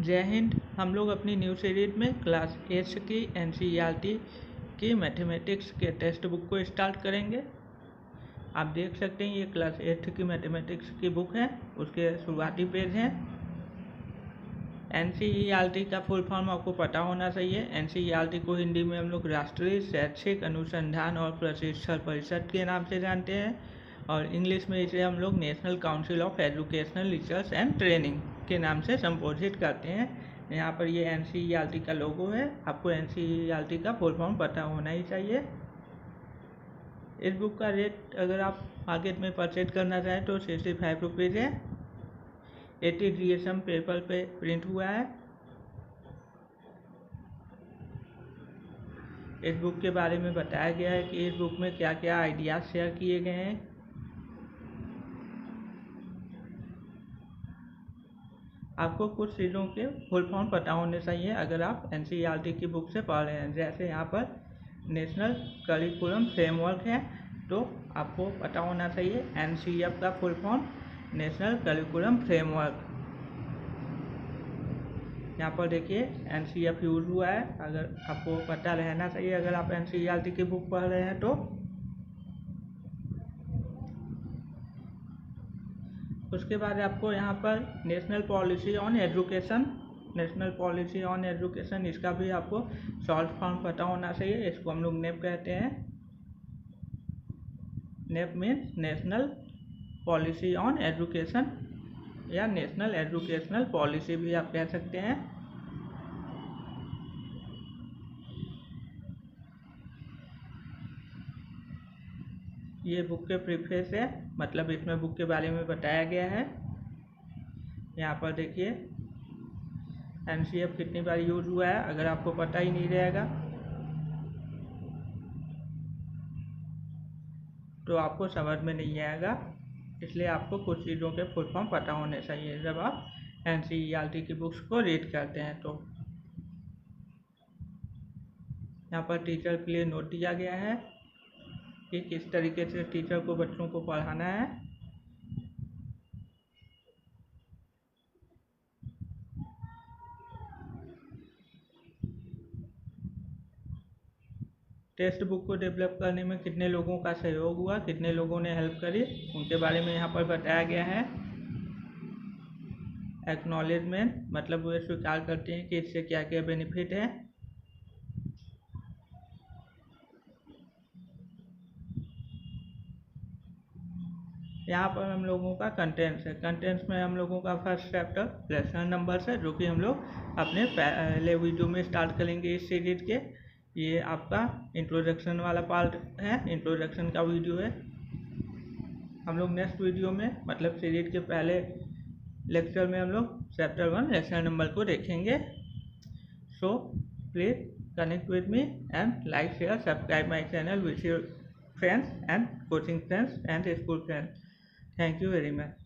जय हिंद। हम लोग अपनी न्यू सीरीज में क्लास 8 की एनसीईआरटी की मैथमेटिक्स के टेक्स्ट बुक को स्टार्ट करेंगे। आप देख सकते हैं ये क्लास 8 की मैथमेटिक्स की बुक है, उसके शुरुआती पेज हैं। एनसीईआरटी का फुल फॉर्म आपको पता होना चाहिए। एनसीईआरटी को हिंदी में हम लोग राष्ट्रीय शैक्षिक अनुसंधान और प्रशिक्षण परिषद के नाम से जानते हैं, और इंग्लिश में इसे हम लोग national council of educational research and training के नाम से संबोधित करते हैं। यहाँ पर ये एनसीईआरटी का लोगो है। आपको एनसीईआरटी का फुल फॉर्म पता होना ही चाहिए। इस बुक का रेट अगर आप मार्केट में परचेज करना चाहें तो 65 रुपीज़ है। 80 GSM पेपर पे प्रिंट हुआ है। इस बुक के बारे में बताया गया है कि इस बुक में क्या क्या आइडियाज़ शेयर किए गए हैं। आपको कुछ चीज़ों के फुल फॉर्म पता होने चाहिए अगर आप एनसीईआरटी की बुक से पढ़ रहे हैं। जैसे यहाँ पर नेशनल करिकुलम फ्रेमवर्क है, तो आपको पता होना चाहिए एनसीएफ का full form national curriculum framework. यहाँ पर देखिए एनसीएफ यूज हुआ है, अगर आपको पता रहना चाहिए अगर आप एनसीईआरटी की बुक पढ़ रहे हैं तो। उसके बाद आपको यहाँ पर नेशनल पॉलिसी ऑन एजुकेशन, इसका भी आपको शॉर्ट फॉर्म पता होना चाहिए। इसको हम लोग नेप कहते हैं। NEP means national policy on education, या नेशनल एजुकेशनल पॉलिसी भी आप कह सकते हैं। ये बुक के प्रीफेस है, मतलब इसमें बुक के बारे में बताया गया है। यहाँ पर देखिए एनसीएफ कितनी बार यूज हुआ है, अगर आपको पता ही नहीं रहेगा तो आपको समझ में नहीं आएगा। इसलिए आपको कुछ चीज़ों के फुल फॉर्म पता होने चाहिए जब आप एनसीईआरटी की बुक्स को रीड करते हैं। तो यहाँ पर टीचर के लिए नोट दिया गया है कि किस तरीके से टीचर को बच्चों को पढ़ाना है। टेक्स्ट बुक को डेवलप करने में कितने लोगों का सहयोग हुआ, कितने लोगों ने हेल्प करी, उनके बारे में यहाँ पर बताया गया है। एक्नॉलेजमेंट, मतलब वे स्वीकार करते हैं कि इससे क्या क्या बेनिफिट है। यहाँ पर हम लोगों का कंटेंट्स है। कंटेंट्स में हम लोगों का फर्स्ट चैप्टर लेसन नंबर्स है, जो कि हम लोग अपने पहले वीडियो में स्टार्ट करेंगे इस सीरीज के। ये आपका इंट्रोडक्शन वाला पार्ट है, इंट्रोडक्शन का वीडियो है। हम लोग नेक्स्ट वीडियो में, मतलब सीरीज के पहले लेक्चर में हम लोग चैप्टर 1 लेसन नंबर को देखेंगे। So please connect with me and like share subscribe my channel with your friends and coaching friends and school friends. Thank you very much.